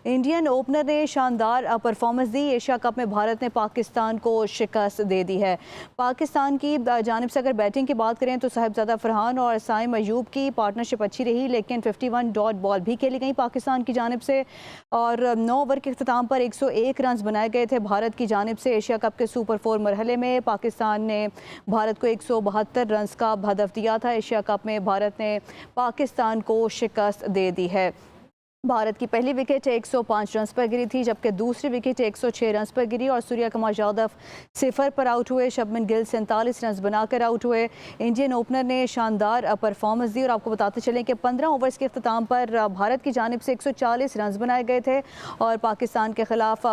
Indian opener ने शानदार performance दी। Asia cup में भारत ने पाकिस्तान को शिकस्त दे दी है। पाकिस्तान की जानिब से अगर बैटिंग की बात करें तो साहिबजादा फरहान और साइम अयूब की पार्टनरशिप अच्छी रही, लेकिन 51 डॉट बॉल भी खेली गई पाकिस्तान की जानिब से और 9 ओवर के अख्ताम पर 101 रन बनाए गए थे भारत की जानिब से। एशिया कप के सुपर 4 मरहले में पाकिस्तान ने भारत को 172 रन का हदफ दिया था। एशिया कप में भारत ने पाकिस्तान को शिकस्त दे दी है। भारत की पहली विकेट 105 रन पर गिरी थी, जबकि दूसरी विकेट 106 रन पर गिरी और सूर्या कुमार यादव 0 पर आउट हुए। शुभमन गिल 47 रन बनाकर आउट हुए। इंडियन ओपनर ने शानदार परफॉर्मेंस दी और आपको बताते चलें कि 15 ओवर्स के अख्ताम पर भारत की जानिब से 140 रन बनाए गए थे और पाकिस्तान के खिलाफ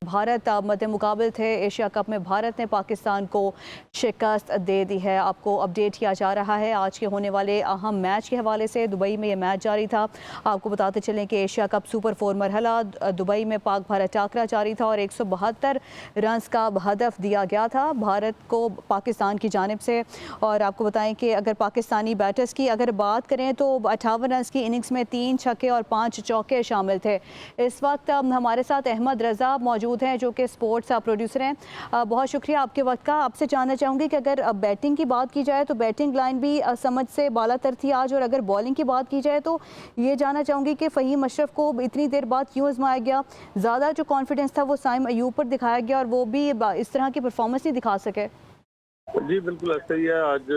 भारत मद्दे मुकाबिल थे। एशिया कप में भारत ने पाकिस्तान को शिकस्त दे दी है। आपको अपडेट किया जा रहा है आज के होने वाले अहम मैच के हवाले से। दुबई में ये मैच जारी था। आपको बताते चलें कि एशिया कप सुपर 4 मरहला दुबई में पाक भारत टाकरा जारी था और 172 रन का हदफ दिया गया था भारत को पाकिस्तान की जानिब से। और आपको बताएं कि अगर पाकिस्तानी बैटर्स की अगर बात करें तो 58 रन की इनिंग्स में 3 छक्के और 5 चौके शामिल थे। इस वक्त हमारे साथ अहमद रज़ा मौजूद हैं जो कि स्पोर्ट्स प्रोड्यूसर हैं। बहुत शुक्रिया आपके वक्त का। आपसे जानना चाहूँगी कि अगर बैटिंग की बात की जाए तो बैटिंग लाइन भी समझ से बालातर थी आज, और अगर बॉलिंग की बात की जाए तो ये जानना चाहूँगी कि फ़हीम अशरफ को इतनी देर बाद क्यों आजमाया गया। ज़्यादा जो कॉन्फिडेंस था वो साइम अयूब पर दिखाया गया और वो भी इस तरह की परफॉर्मेंस नहीं दिखा सके। जी बिल्कुल ऐसा ही है। आज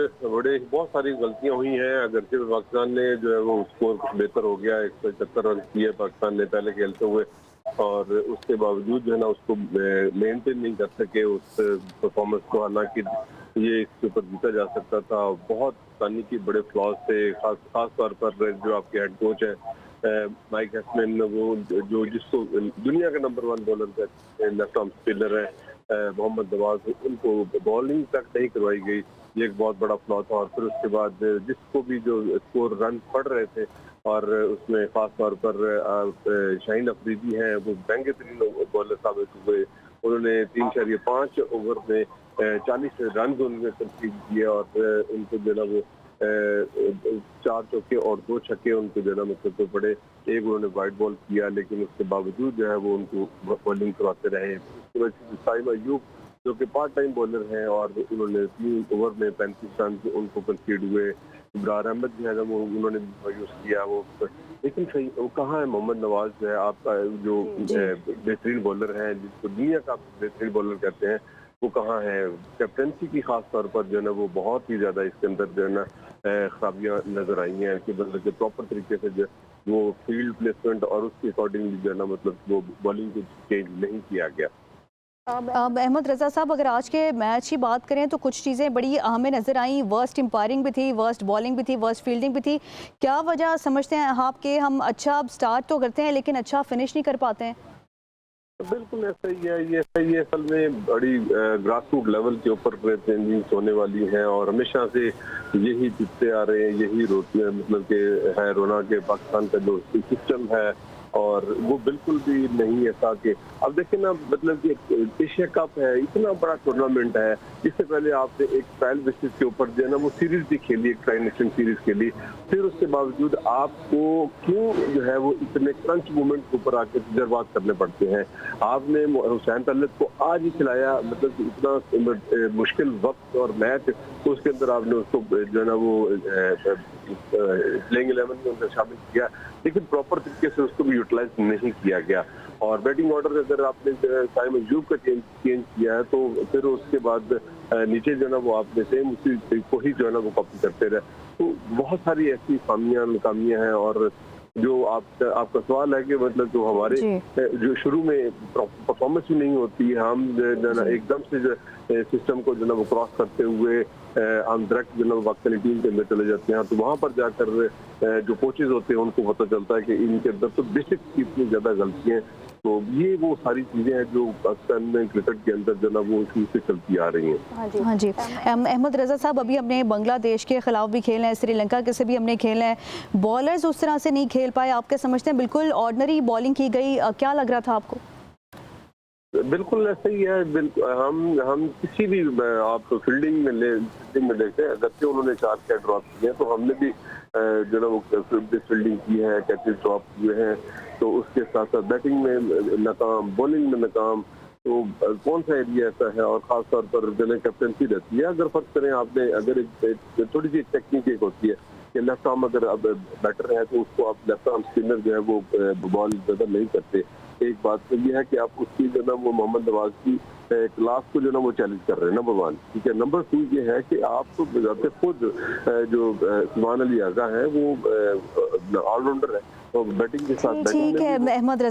बहुत सारी गलतियां हुई हैं। अगरचे पाकिस्तान ने जो है वो स्कोर बेहतर हो गया, 175 रन किए पाकिस्तान ने पहले खेलते हुए, और उसके बावजूद जो है ना उसको मेंटेन नहीं कर सके उस परफॉर्मेंस को। हालांकि ये इसके ऊपर जीता जा सकता था। बहुत पानी के बड़े फ्लॉज थे, खास तौर पर जो आपके हेड कोच है माइक हैसमैन, वो जो जिसको दुनिया का number 1 bowler left arm spinner है मोहम्मद नवाज, उनको बॉलिंग तक नहीं करवाई गई। ये एक बहुत बड़ा फ्लॉ था। और फिर उसके बाद जिसको भी जो स्कोर रन पड़ रहे थे, और उसमें खास तौर पर शाहीन अफरीदी हैं, वो महंगे तरीन बॉलर साबित हुए। उन्होंने 3.5 ओवर में 40 रन उन्होंने कंसीड किए और उनको जो है वो 4 चौके और 2 छक्के उनको जो है मतलब तो बड़े। एक उन्होंने वाइड बॉल किया, लेकिन उसके बावजूद जो है वो उनको बॉलिंग करवाते रहे। साइम अयूब जो कि पार्ट टाइम बॉलर हैं और उन्होंने 3 ओवर में 35 रन उनको कंसीड हुए। इब्रार अहमद जो है ना वो उन्होंने यूज किया वो, लेकिन सही वो कहाँ है मोहम्मद नवाज जो है आपका जो बेहतरीन बॉलर है, जिसको दुनिया का बेहतरीन बॉलर कहते हैं, वो कहाँ है। कैप्टनसी की खास तौर पर जो है ना वो बहुत ही ज्यादा इसके अंदर जो है ना खराबियां नजर आई हैं कि मतलब कि प्रॉपर तरीके से जो वो फील्ड प्लेसमेंट और उसके अकॉर्डिंगली जो है ना मतलब वो बॉलिंग को चेंज नहीं किया गया। अहमद रज़ा साहब, अगर आज के मैच की बात करें तो कुछ चीज़ें बड़ी हमें नज़र आई। वर्स्ट एम्पायरिंग भी थी, वर्स्ट बॉलिंग भी थी, वर्स्ट फील्डिंग भी थी। क्या वजह समझते हैं आप कि हम अच्छा स्टार्ट तो करते हैं लेकिन अच्छा फिनिश नहीं कर पाते हैं? बिल्कुल ऐसा ही है। ये सही है। असल में बड़ी ग्रास रूट लेवल के ऊपर चेंजिंग्स होने वाली हैं और हमेशा से यही दिखते आ रहे हैं। यही मतलब के है रोना के पाकिस्तान का जो सिस्टम है, और वो बिल्कुल भी नहीं ऐसा कि अब देखिए ना मतलब कि एशिया कप है, इतना बड़ा टूर्नामेंट है। इससे पहले आपने एक ट्रायल बेसिस के ऊपर जो है ना वो सीरीज भी खेली, एक ट्राई नेशन सीरीज खेली। फिर उसके बावजूद आपको क्यों जो है वो इतने क्रंच मोमेंट के ऊपर आके तजर्बात करने पड़ते हैं। आपने हुसैन तलत को आज ही खिलाया, मतलब इतना मुश्किल वक्त और मैच, उसके अंदर आपने उसको जो है ना वो प्लेइंग 11 में उनको शामिल किया, लेकिन प्रॉपर तरीके से उसको भी यूटिलाइज नहीं किया गया। और बैटिंग ऑर्डर अगर आपने साइम अयूब का चेंज किया है तो फिर उसके बाद नीचे जो है ना वो आपने सेम उसी को ही जो है ना वो कॉपी करते रहे। तो बहुत सारी ऐसी खामियां नाकामियां हैं। और जो आपका सवाल है कि मतलब जो हमारे जो शुरू में परफॉर्मेंस भी नहीं होती है, हम जो ना एकदम से जो सिस्टम को जो ना वो क्रॉस करते हुए हम डायरेक्ट जो ना पाकिस्तानी टीम के अंदर चले जाते हैं, तो वहाँ पर जाकर जो कोचेज होते हैं उनको पता चलता है कि इनके अंदर तो बेसिक इतनी ज्यादा गलतियां। तो ये वो सारी चीजें हैं जो पाकिस्तान में क्रिकेट के अंदर जो ना वो शुरू से चलती आ रही हैं। हाँ जी। अहमद रज़ा साहब, अभी हमने बांग्लादेश के खिलाफ भी खेले हैं, श्रीलंका के से भी हमने खेले हैं, बॉलर्स उस तरह से नहीं खेल पाए। आप क्या समझते हैं? बिल्कुल ऑर्डिनरी बॉलिंग की गई, क्या लग रहा था आपको? बिल्कुल ऐसा ही है। बिल्कुल हम किसी भी आप फील्डिंग में देखें, अगर उन्होंने 4 विकेट ड्रॉप किए तो हमने भी जो ना वो फील्डिंग की है, कैचेस ड्रॉप किए हैं, तो उसके साथ साथ बैटिंग में नाकाम, बॉलिंग में नाकाम। तो कौन सा एरिया ऐसा है, और खास तौर पर जो है कैप्टनसी रहती है, अगर फर्क करें आपने, अगर थोड़ी सी टेक्निक एक होती है कि लेफ्ट आर्म अगर अब बैटर है तो उसको आप लेफ्ट आर्म स्पिनर जो है वो बॉल ज्यादा नहीं करते। एक बात तो ये है कि आप उसकी जो ना वो मोहम्मद नवाज की क्लास को जो ना वो चैलेंज कर रहे हैं, नंबर 1। ठीक है, नंबर 2 ये है कि आप बजाते खुद जो सुभान अली आगा है वो ऑलराउंडर है, तो बैटिंग के साथ बैटिंग ठीक है, अहमद रजा